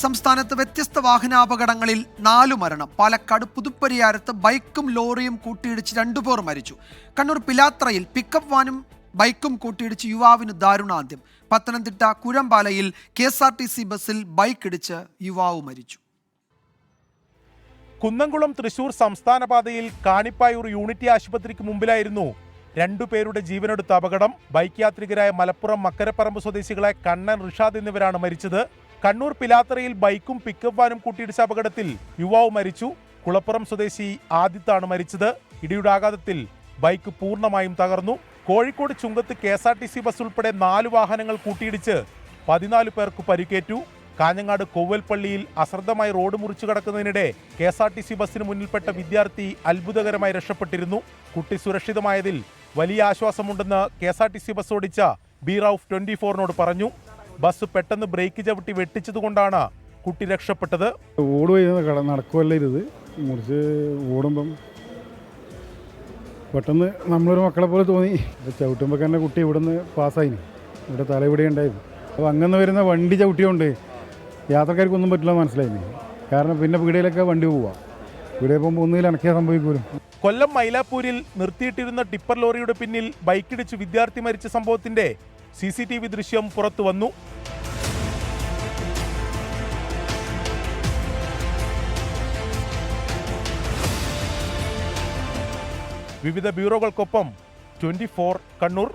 സംസ്ഥാനത്ത് വ്യത്യസ്ത വാഹനാപകടങ്ങളിൽ 4 മരണം. പാലക്കാട് പുതുപ്പരിയാരത്ത് ബൈക്കും ലോറിയും കൂട്ടിയിടിച്ച് 2 പേർ മരിച്ചു. കണ്ണൂർ പിലാത്രയിൽ പിക്കപ്പ് വാനും ബൈക്കും കൂട്ടിയിടിച്ച് യുവാവിന് ദാരുണാന്ത്യം. പത്തനംതിട്ട കുഴമ്പാലയിൽ KSRTC ബസ്സിൽ ബൈക്കിടിച്ച് യുവാവ് മരിച്ചു. കുന്നംകുളം തൃശൂർ സംസ്ഥാന പാതയിൽ കാണിപ്പായൂർ യൂണിറ്റി ആശുപത്രിക്ക് മുമ്പിലായിരുന്നു 2 പേരുടെ ജീവനെടുത്ത അപകടം. ബൈക്ക് യാത്രികരായ മലപ്പുറം മക്കരപ്പറമ്പ് സ്വദേശികളായ കണ്ണൻ, റിഷാദ് എന്നിവരാണ് മരിച്ചത്. കണ്ണൂർ പിലാത്രയിൽ ബൈക്കും പിക്കപ്പ് വാനും കൂട്ടിയിടിച്ച അപകടത്തിൽ യുവാവ് മരിച്ചു. കുളപ്പുറം സ്വദേശി ആദിത്താണ് മരിച്ചത്. ഇടിയുടെ ആഘാതത്തിൽ ബൈക്ക് പൂർണ്ണമായും തകർന്നു. കോഴിക്കോട് ചുങ്കത്ത് KSRTC ബസ് ഉൾപ്പെടെ 4 വാഹനങ്ങൾ കൂട്ടിയിടിച്ച് 14 പേർക്ക് പരിക്കേറ്റു. കാഞ്ഞങ്ങാട് കോവൽപ്പള്ളിയിൽ അശ്രദ്ധമായി റോഡ് മുറിച്ചു കടക്കുന്നതിനിടെ KSRTC ബസ്സിന് മുന്നിൽപ്പെട്ട വിദ്യാർത്ഥി അത്ഭുതകരമായി രക്ഷപ്പെട്ടിരുന്നു. കുട്ടി സുരക്ഷിതമായതിൽ വലിയ ആശ്വാസമുണ്ടെന്ന് KSRTC ബസ് ഓടിച്ച ബി റൌഫ് 24നോട് പറഞ്ഞു. ബസ് പെട്ടെന്ന് ബ്രേക്ക് ചവിട്ടി വെട്ടിച്ചതുകൊണ്ടാണ് കുട്ടി രക്ഷപ്പെട്ടത്. നടക്കുമല്ല ഇത് മുറിച്ച് ഓടുമ്പം പെട്ടെന്ന് നമ്മളൊരു മക്കളെ പോലെ തോന്നി. ചവിട്ടുമ്പോൾ തന്നെ കുട്ടി ഇവിടുന്ന് പാസ്സായിന്, ഇവിടെ തലയിവിടെ ഉണ്ടായിരുന്നു. അപ്പോൾ അങ്ങനെ വരുന്ന വണ്ടി ചവിട്ടിയോണ്ട് യാത്രക്കാർക്കൊന്നും പറ്റില്ല മനസ്സിലായിന്. കാരണം പിന്നെ പീടികയിലൊക്കെ വണ്ടി പോവാം, പീടികയിൽ പോകുമ്പോൾ ഒന്നുകിൽ അനക്കിയാൽ സംഭവിക്കൂലും. കൊല്ലം മൈലാപ്പൂരിൽ നിർത്തിയിട്ടിരുന്ന ടിപ്പർ ലോറിയുടെ പിന്നിൽ ബൈക്കിടിച്ച് വിദ്യാർത്ഥി മരിച്ച സംഭവത്തിന്റെ CCTV ദൃശ്യം പുറത്തു വന്നു. വിവിധ ബ്യൂറോകൾക്കൊപ്പം 24 കണ്ണൂർ.